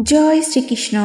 জয় শ্রীকৃষ্ণ।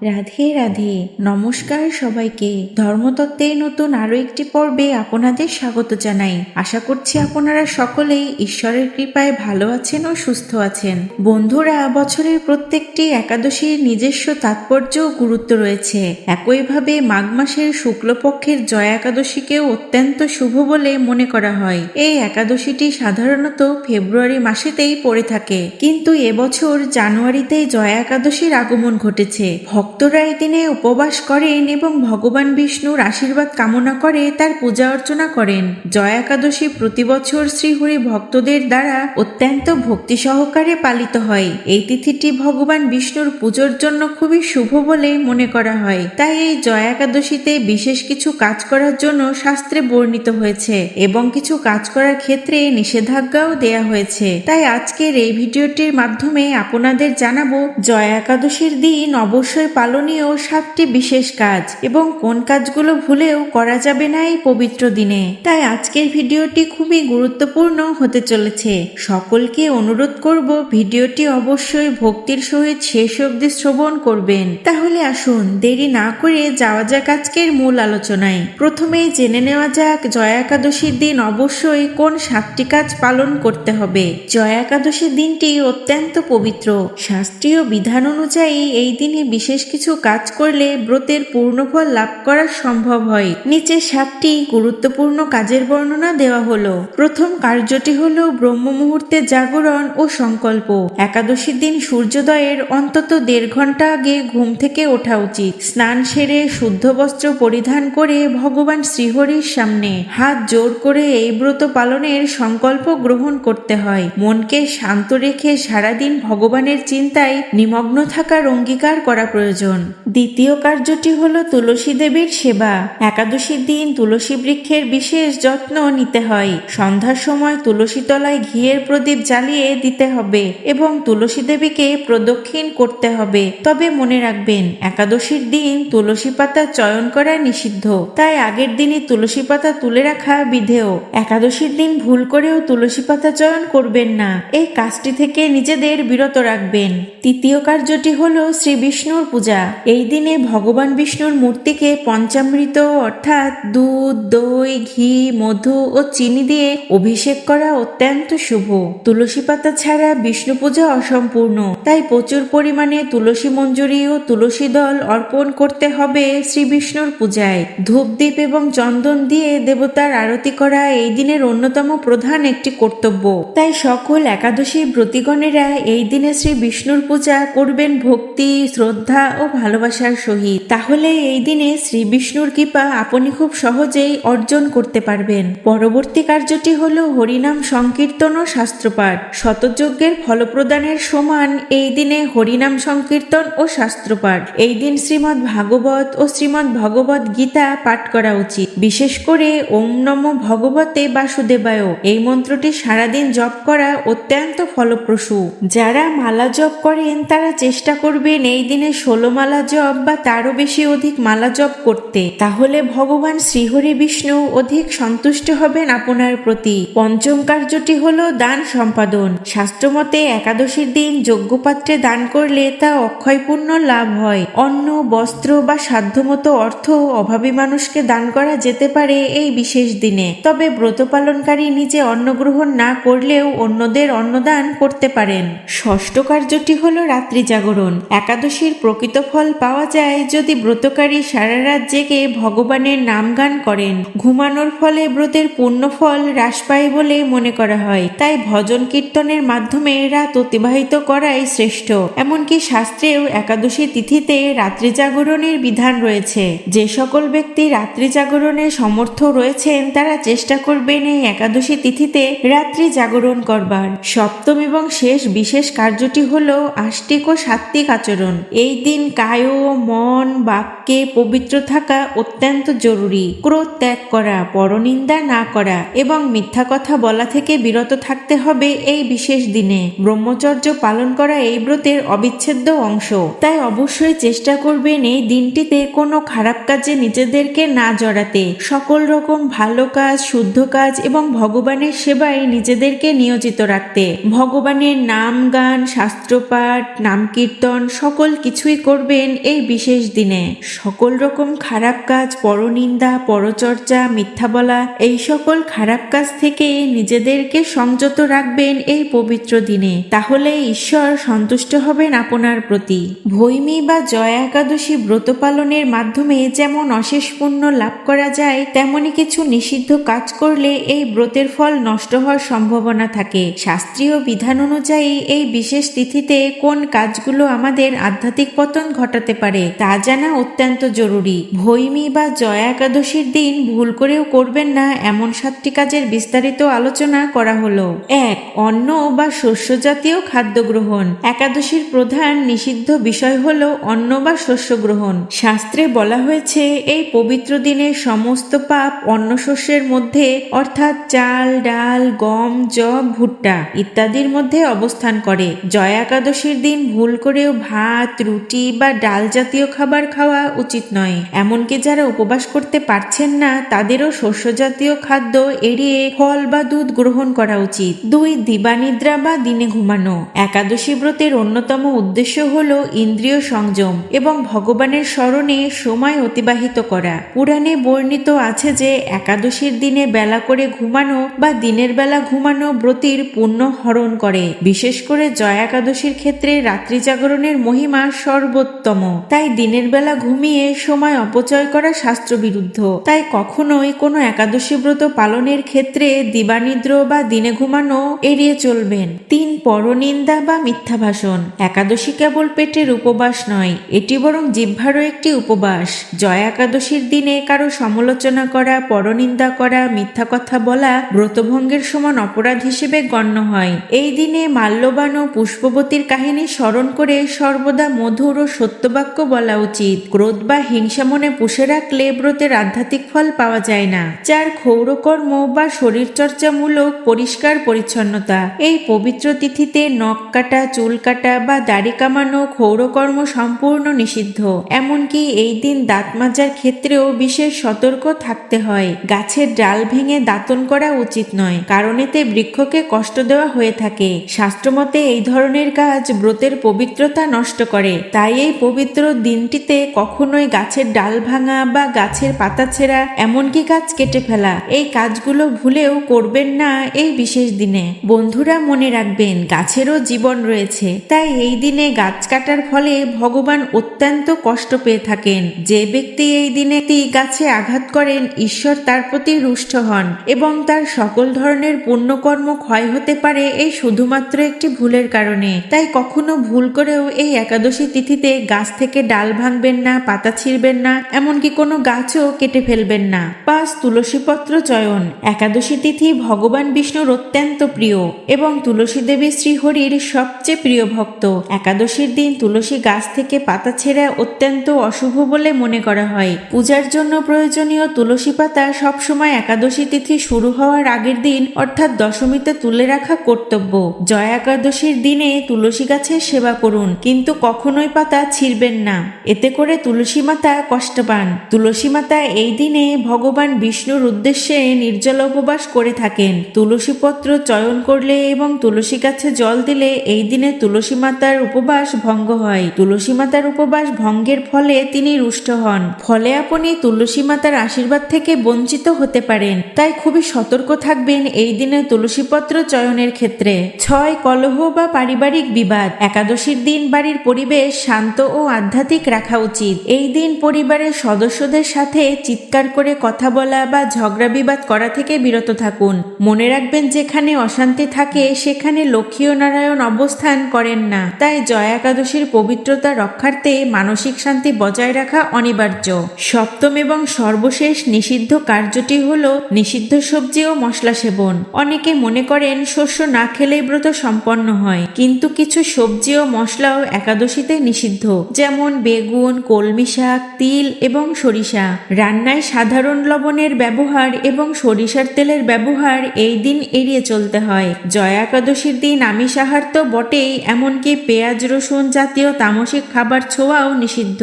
রাধে রাধে। নমস্কার সবাইকে। ধর্মতত্ত্বের নতুন আরো একটি পর্বে আপনাদের স্বাগত জানাই। আশা করছি আপনারা সকলেই ঈশ্বরের কৃপায় ভালো আছেন ও সুস্থ আছেন। বন্ধুরা, বছরের প্রত্যেকটি একাদশীর নিজস্ব তাৎপর্য ও গুরুত্ব রয়েছে। একইভাবে মাঘ মাসের শুক্লপক্ষের জয়া একাদশীকেও অত্যন্ত শুভ বলে মনে করা হয়। এই একাদশীটি সাধারণত ফেব্রুয়ারি মাসেতেই পড়ে থাকে, কিন্তু এবছর জানুয়ারিতেই জয়া একাদশীর আগমন ঘটেছে। ভক্তরা এই দিনে উপবাস করেন এবং ভগবান বিষ্ণুর আশীর্বাদ কামনা করে তার পূজা অর্চনা করেন। জয়া একাদশী প্রতি বছর শ্রীহরি ভক্তদের দ্বারা অত্যন্ত ভক্তি সহকারে পালিত হয়। এই তিথিটি ভগবান বিষ্ণুর পুজোর জন্য খুবই শুভ বলে মনে করা হয়। তাই এই জয়া একাদশীতে বিশেষ কিছু কাজ করার জন্য শাস্ত্রে বর্ণিত হয়েছে এবং কিছু কাজ করার ক্ষেত্রে নিষেধাজ্ঞাও দেয়া হয়েছে। তাই আজকের এই ভিডিওটির মাধ্যমে আপনাদের জানাবো জয়া একাদশীর দিন অবশ্যই পালনীয় 7টি বিশেষ কাজ এবং কোন কাজগুলো ভুলেও করা যাবে না এই পবিত্র দিনে। তাই আজকের ভিডিওটি খুবই গুরুত্বপূর্ণ হতে চলেছে। সকলকে অনুরোধ করব ভিডিওটি অবশ্যই ভক্তির সহিত শেষ অবধি শ্রবণ করবেন। তাহলে আসুন দেরি না করে যাওয়া যাক আজকের মূল আলোচনায়। প্রথমেই জেনে নেওয়া যাক জয়া একাদশীর দিন অবশ্যই কোন 7টি কাজ পালন করতে হবে। জয়া একাদশীর দিনটি অত্যন্ত পবিত্র। শাস্ত্রীয় বিধান অনুযায়ী এই দিনে বিশেষ কিছু কাজ করলে ব্রতের পূর্ণফল লাভ করা সম্ভব হয়। নিচে 7টি গুরুত্বপূর্ণ কাজের বর্ণনা দেওয়া হলো। প্রথম কার্যটি হলো ব্রহ্ম মুহূর্তে জাগরণ ও সংকল্প। একাদশীর দিন সূর্যোদয়ের অন্তত 1.5 ঘন্টা আগে ঘুম থেকে ওঠা উচিত। স্নান সেরে শুদ্ধ বস্ত্র পরিধান করে ভগবান শ্রীহরির সামনে হাত জোর করে এই ব্রত পালনের সংকল্প গ্রহণ করতে হয়। মনকে শান্ত রেখে সারাদিন ভগবানের চিন্তায় নিমগ্ন থাকার অঙ্গীকার করা প্রয়োজন। দ্বিতীয় কার্যটি হলো তুলসী দেবীর সেবা। একাদশীর দিন তুলসী বৃক্ষের বিশেষ যত্ন নিতে হয়। সন্ধ্যার সময় তুলসী তলায় ঘিয়ের প্রদীপ জ্বালিয়ে দিতে হবে এবং তুলসী দেবীকে প্রদক্ষিণ করতে হবে। তবে মনে রাখবেন, একাদশীর দিন তুলসী পাতা চয়ন করা নিষিদ্ধ, তাই আগের দিনই তুলসী পাতা তুলে রাখা বিধেয়। একাদশীর দিন ভুল করেও তুলসী পাতা চয়ন করবেন না। এই কাজটি থেকে নিজেদের বিরত রাখবেন। তৃতীয় কার্যটি হলো শ্রী বিষ্ণুর পূজা। এই দিনে ভগবান বিষ্ণুর মূর্তিকে পঞ্চামৃত অর্থাৎ দুধ, দই, ঘি, মধু ও চিনি দিয়ে অভিষেক করা অত্যন্ত শুভ। তুলসী পাতা ছাড়া বিষ্ণু পূজা অসম্পূর্ণ, তাই প্রচুর পরিমাণে তুলসী মঞ্জুরি ও তুলসী দল অর্পণ করতে হবে শ্রী বিষ্ণুর পূজায়। ধূপদীপ এবং চন্দন দিয়ে দেবতার আরতি করা এই দিনের অন্যতম প্রধান একটি কর্তব্য। তাই সকল একাদশী ব্রতীগণেরা এই দিনে শ্রী বিষ্ণুর পূজা করবেন ভক্তি, শ্রদ্ধা ও ভালোবাসার সহিত। তাহলে এই দিনে শ্রী বিষ্ণুর কৃপা আপনি খুব সহজেই অর্জন করতে পারবেন। পরবর্তী কার্যটি হলো হরিনাম সংকীর্তন ও শাস্ত্রপাঠ। শতযজ্ঞের ফলপ্রদানের সমান এই দিনে হরিনাম সংকীর্তন ও শাস্ত্রপাঠ। এই দিন শ্রীমদ্ ভাগবত ও শ্রীমদ্ ভগবত গীতা পাঠ করা উচিত। বিশেষ করে ওম নমো ভগবতে বাসুদেবায় এই মন্ত্রটি সারাদিন জপ করা অত্যন্ত ফলপ্রসূ। যারা মালা জপ করেন তারা চেষ্টা করবেন এই দিনে 16 মালা জপ বা তারও বেশি অধিক মালা জপ করতে। তাহলে ভগবান শ্রীহরি বিষ্ণু অধিক সন্তুষ্ট হবেন আপনার প্রতি। পঞ্চম কার্যটি হলো দান সম্পাদন। শাস্ত্রমতে একাদশীর দিন যজ্ঞপাত্রে দান করলে তা অক্ষয় পুণ্য লাভ হয়। অন্ন, বস্ত্র বা সাধ্যমতো অর্থ অভাবী মানুষকে দান করা যেতে পারে এই বিশেষ দিনে। তবে ব্রত পালনকারী নিজে অন্ন গ্রহণ না করলেও অন্যদের অন্নদান করতে পারেন। ষষ্ঠ কার্যটি হলো রাত্রি জাগরণ। একাদশীর প্রকৃত ফল পাওয়া যায় যদি ব্রতকারী সারা রাত জেগে ভগবানের নাম গান করেন। ঘুমানোর ফলে ব্রতের পূর্ণ ফল হ্রাস পায় বলে মনে করা হয়। তাই ভজন কীর্তনের মাধ্যমে রাত অতিবাহিত করাই শ্রেষ্ঠ। এমনকি শাস্ত্রেও একাদশী তিথিতে রাত্রি জাগরণের বিধান রয়েছে। যে সকল ব্যক্তি রাত্রি জাগরণে সমর্থ রয়েছেন তারা চেষ্টা করবেন এই একাদশী তিথিতে রাত্রি জাগরণ করবার। সপ্তম এবং শেষ বিশেষ কার্যটি হলো আষ্টিক ও সাত্ত্বিক আচরণ। এই দিন কায় মন বাক্যে পবিত্র থাকা অত্যন্ত জরুরি। ক্রোধ ত্যাগ করা, পরনিন্দা না করা এবং মিথ্যা কথা বলা থেকে বিরত থাকতে হবে এই বিশেষ দিনে। ব্রহ্মচর্য পালন করা এই ব্রতের অবিচ্ছেদ্য অংশ। তাই অবশ্যই চেষ্টা করবেন এই দিনটিতে কোনো খারাপ কাজে নিজেদেরকে না জড়াতে, সকল রকম ভালো কাজ, শুদ্ধ কাজ এবং ভগবানের সেবায় নিজেদেরকে নিয়োজিত রাখতে। ভগবানের নাম গান, শাস্ত্রপাঠ, নাম কীর্তন সকল কিছুই করবেন এই বিশেষ দিনে। সকল রকম খারাপ কাজ, পরনিন্দা, পরচর্চা, মিথ্যা বলা এই সকল খারাপ কাজ থেকে নিজেদেরকে সংযত রাখবেন এই পবিত্র দিনে। তাহলে ঈশ্বর সন্তুষ্ট হবেন আপনার প্রতি। ভৈমী বা জয়া একাদশী ব্রত পালনের মাধ্যমে যেমন অশেষ পুণ্য লাভ করা যায়, তেমনি কিছু নিষিদ্ধ কাজ করলে এই ব্রতের ফল নষ্ট হওয়ার সম্ভাবনা থাকে। শাস্ত্রীয় বিধান অনুযায়ী এই বিশেষ তিথিতে কোন কাজগুলো আমাদের আধ্যাত্মিক পতন ঘটাতে পারে তা জানা অত্যন্ত জরুরি। ভৈমী বা জয়া একাদশীর দিন ভুল করেও করবেন না এমন 7টি কাজের বিস্তারিত আলোচনা করা হলো। 1. অন্ন বা শস্য জাতীয় খাদ্য গ্রহণ। একাদশীর প্রধান নিষিদ্ধ বিষয় হলো অন্ন বা শস্য গ্রহণ। শাস্ত্রে বলা হয়েছে এই পবিত্র দিনে সমস্ত পাপ অন্ন শস্যের মধ্যে অর্থাৎ চাল, ডাল, গম, যব, ভুট্টা ইত্যাদির মধ্যে অবস্থান করে। জয়া একাদশীর দিন ভুল করেও ভাত, রুটি বা ডাল জাতীয় খাবার খাওয়া উচিত নয়। এমনকি যারা উপবাস করতে পারছেন না তাদেরও শস্য জাতীয় খাদ্য এড়িয়ে ফল বা দুধ গ্রহণ করা উচিত। 2. দিবানিদ্রা বা দিনে ঘুমানো। একাদশী ব্রতের অন্যতম উদ্দেশ্য হলো ইন্দ্রিয় সংযম এবং ভগবানের স্মরণে সময় অতিবাহিত করা। পুরাণে বর্ণিত আছে যে একাদশীর দিনে বেলা করে ঘুমানো বা দিনের বেলা ঘুমানো ব্রতীর পুণ্য হরণ করে। বিশেষ করে জয়া একাদশীর ক্ষেত্রে রাত্রি জাগরণের মহিমা সর্বোত্তম। তাই দিনের বেলা ঘুমিয়ে সময় অপচয় করা শাস্ত্রবিরুদ্ধ। তাই কখনোই কোনো একাদশী ব্রত পালনের ক্ষেত্রে দিবানিদ্র বা দিনে ঘুমানো এড়িয়ে চলবেন। 3. পরনিন্দা বা মিথ্যা ভাষণ। একাদশী কেবল পেটের উপবাস নয়, এটি বরং জিহ্বারও একটি উপবাস। জয়া একাদশীর দিনে কারো সমালোচনা করা, পরনিন্দা করা, মিথ্যা কথা বলা ব্রতভঙ্গের সমান অপরাধ হিসেবে গণ্য হয়। এই দিনে মাল্যবান ও পুষ্পবতীর কাহিনী স্মরণ করে সর্বদা মধুর ও সত্যবাক্য বলা উচিত। ক্রোধ বা হিংসা মনে পুষে রাখলে ব্রতের আধ্যাত্মিক ফল পাওয়া যায় না। 4. ক্ষৌরকর্ম বা শরীরচর্চামূলক পরিষ্কার পরিচ্ছন্নতা। এই পবিত্র তিথিতে নখ কাটা, চুল কাটা বা দাড়ি কামানো ক্ষৌরকর্ম সম্পূর্ণ নিষিদ্ধ। এমনকি এই দিন দাঁত মাজার ক্ষেত্রেও বিশেষ সতর্ক থাকতে হয়। গাছের ডাল ভেঙে দাঁতন করা উচিত নয়, কারণ এতে বৃক্ষকে কষ্ট দেওয়া হয়ে থাকে। শাস্ত্রমতে এই ধরনের কাজ ব্রতের পবিত্রতা নষ্ট করে। তাই এই পবিত্র দিনটিতে কখনোই গাছের ডাল ভাঙা বা গাছের পাতা ছেঁড়া এমনকি গাছ কেটে ফেলা এই কাজগুলো ভুলেও করবেন না এই বিশেষ দিনে। বন্ধুরা মনে রাখবেন, গাছেরও জীবন রয়েছে। তাই এই দিনে গাছ কাটার ফলে ভগবান অত্যন্ত কষ্ট পেয়ে থাকেন। যে ব্যক্তি এই দিনে গাছে আঘাত করেন, ঈশ্বর তার প্রতি রুষ্ট হন এবং তার সকল ধরনের পুণ্যকর্ম ক্ষয় হতে পারে এই শুধুমাত্র একটি ভুলের কারণে। তাই কখনো ভুল করেও এই একাদশী তিথিতে গাছ থেকে ডাল ভাঙবেন না, পাতা ছিঁড়বেন না, এমনকি কোনো গাছও কেটে ফেলবেন না। 5. তুলসীপত্র চয়ন। একাদশী তিথি ভগবান বিষ্ণুর অত্যন্ত প্রিয় এবং তুলসী দেবী শ্রীহরির সবচেয়ে প্রিয় ভক্ত। একাদশীর দিন তুলসী গাছ থেকে পাতা ছেঁড়া অত্যন্ত অশুভ বলে মনে করা হয়। পূজার জন্য প্রয়োজনীয় তুলসী পাতা সবসময় একাদশী তিথি শুরু হওয়ার আগের দিন অর্থাৎ দশমীতে তুলে রাখা কর্তব্য। জয়া একাদশীর দিনে তুলসী গাছের সেবা করুন, কিন্তু কখনোই পাতা ছিঁড়বেন না, এতে করে তুলসী মাতা কষ্ট পান। তুলসী মাতা এই দিনে ভগবান বিষ্ণুর উদ্দেশ্যে নির্জল উপবাস করে থাকেন। তুলসী পত্র চয়ন করলে এবং তুলসী গাছে জল দিলে এই দিনে তুলসী মাতার উপবাস ভঙ্গ হয়। তুলসী মাতার উপবাস ভঙ্গের ফলে তিনি রুষ্ট হন, ফলে আপনি তুলসী মাতার আশীর্বাদ থেকে বঞ্চিত হতে পারেন। তাই খুবই সতর্ক থাকবেন এই দিনে তুলসী পত্র চয়নের ক্ষেত্রে। 6. কলহ বা পারিবারিক বিবাদ। একাদশীর দিন বাড়ির পরিবেশ শান্ত ও আধ্যাত্মিক রাখা উচিত। এই দিন পরিবারের সদস্যদের সাথে চিৎকার করে কথা বলা বা ঝগড়া বিবাদ করা থেকে বিরত থাকুন। মনে রাখবেন, যেখানে অশান্তি থাকে সেখানে লক্ষ্মী ও নারায়ণ অবস্থান করেন না। তাই জয়া একাদশীর পবিত্রতা রক্ষার্থে মানসিক শান্তি বজায় রাখা অনিবার্য। 7ম এবং সর্বশেষ নিষিদ্ধ কার্যটি হলো নিষিদ্ধ সবজি ও মশলা সেবন। অনেকে মনে করেন শস্য না খেলেই ব্রত সম্পন্ন হয়, কিন্তু কিছু সবজি ও মশলাও একাদশীতে নিষিদ্ধ নিষিদ্ধ, যেমন বেগুন, কলমি শাক, তিল এবং সরিষা। রান্নায় সাধারণ লবণের ব্যবহার এবং সরিষার তেলের ব্যবহার এই দিন এড়িয়ে চলতে হয়। জয়া একাদশীর দিন আমিষ আহার তো বটেই, এমনকি পেঁয়াজ রসুন জাতীয় তামসিক খাবার ছোঁয়াও নিষিদ্ধ।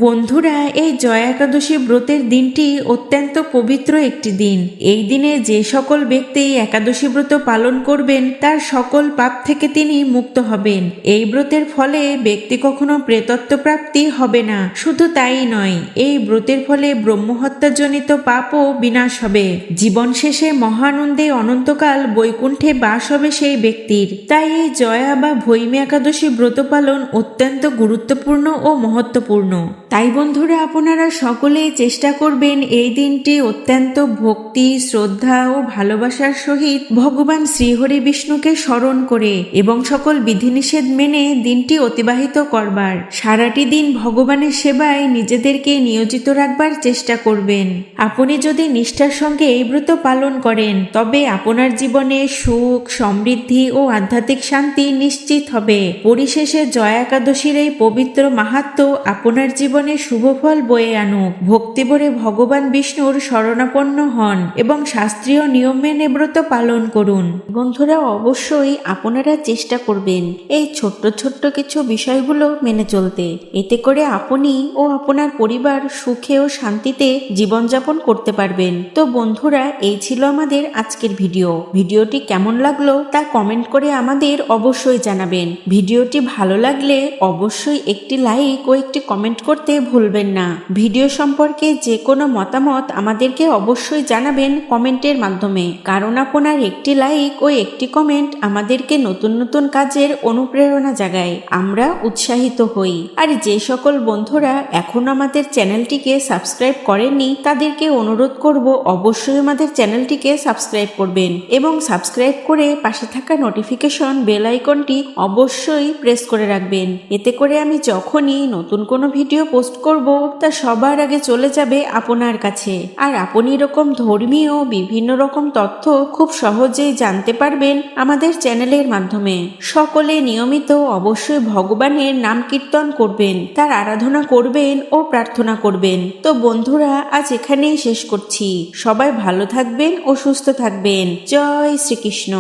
বন্ধুরা, এই জয়া একাদশী ব্রতের দিনটি অত্যন্ত পবিত্র একটি দিন। এই দিনে যে সকল ব্যক্তি একাদশী ব্রত পালন করবেন তার সকল পাপ থেকে তিনি মুক্ত হবেন। এই ব্রতের ফলে ব্যক্তি কখনো প্রেতত্ব প্রাপ্তি হবে না। শুধু তাই নয়, এই ব্রতের ফলে ব্রহ্মহত্যাজনিত পাপও বিনাশ হবে। জীবন শেষে মহানন্দে অনন্তকাল বৈকুণ্ঠে বাস হবে সেই ব্যক্তির। তাই এই জয়া বা ভৈমী একাদশী ব্রত পালন অত্যন্ত গুরুত্বপূর্ণ ও মহত্বপূর্ণ। তাই বন্ধুরা, আপনারা সকলেই চেষ্টা করবেন এই দিনটি অত্যন্ত ভক্তি, শ্রদ্ধা ও ভালোবাসার সহিত ভগবান শ্রীহরি বিষ্ণুকে স্মরণ করে এবং সকল বিধিনিষেধ মেনে দিনটি অতিবাহিত করবার। সারাটি দিন ভগবানের সেবায় নিজেদেরকে নিয়োজিত রাখবার চেষ্টা করবেন। আপনি যদি নিষ্ঠার সঙ্গে এই ব্রত পালন করেন তবে আপনার জীবনে সুখ, সমৃদ্ধি ও আধ্যাত্মিক শান্তি নিশ্চিত হবে। পরিশেষে জয়া একাদশীর এই পবিত্র মাহাত্ম্য আপনার জীবনে শুভফল বয়ে আনুক। ভক্তিভরে ভগবান বিষ্ণুর শরণাপন্ন হন এবং শাস্ত্রীয় নিয়ম মেনে ব্রত পালন করুন। বন্ধুরা, অবশ্যই আপনারা চেষ্টা করবেন এই ছোট্ট ছোট্ট কিছু বিষয়গুলো মেনে চলতে। এতে করে আপনি ও আপনার পরিবার সুখে ও শান্তিতে জীবনযাপন করতে পারবেন। তো বন্ধুরা, এই ছিল আমাদের আজকের ভিডিওটি কেমন লাগলো তা কমেন্ট করে আমাদের অবশ্যই জানাবেন। ভিডিওটি ভালো লাগলে অবশ্যই একটি লাইক ও একটি কমেন্ট করতে ভুলবেন না। ভিডিও সম্পর্কে যে কোনো মতামত আমাদেরকে অবশ্যই জানাবেন কমেন্টের মাধ্যমে, কারণ আপনার একটি লাইক ও একটি কমেন্ট আমাদেরকে নতুন নতুন কাজের অনুপ্রেরণা জাগায়, আমরা উৎসাহিত হই। আর যে সকল বন্ধুরা এখনো আমাদের চ্যানেলটিকে সাবস্ক্রাইব করেননি তাদেরকে অনুরোধ করব অবশ্যই আমাদের চ্যানেলটিকে সাবস্ক্রাইব করবেন এবং সাবস্ক্রাইব করে পাশে থাকা নোটিফিকেশন বেল আইকনটি অবশ্যই প্রেস করে রাখবেন। এতে করে আমি যখনই নতুন কোনো ভিডিও পোস্ট করব তা সবার আগে চলে যাবে আপনার কাছে। আর আপনি এরকম ধর্মীয় বিভিন্ন রকম তথ্য খুব সহজেই জানতে পারবেন আমাদের চ্যানেলের মাধ্যমে। সকলে নিয়মিত অবশ্যই ভগবানের নাম কীর্তন করবেন, তার আরাধনা করবেন ও প্রার্থনা করবেন। তো বন্ধুরা, আজ এখানেই শেষ করছি। সবাই ভালো থাকবেন ও সুস্থ থাকবেন। জয় শ্রীকৃষ্ণ।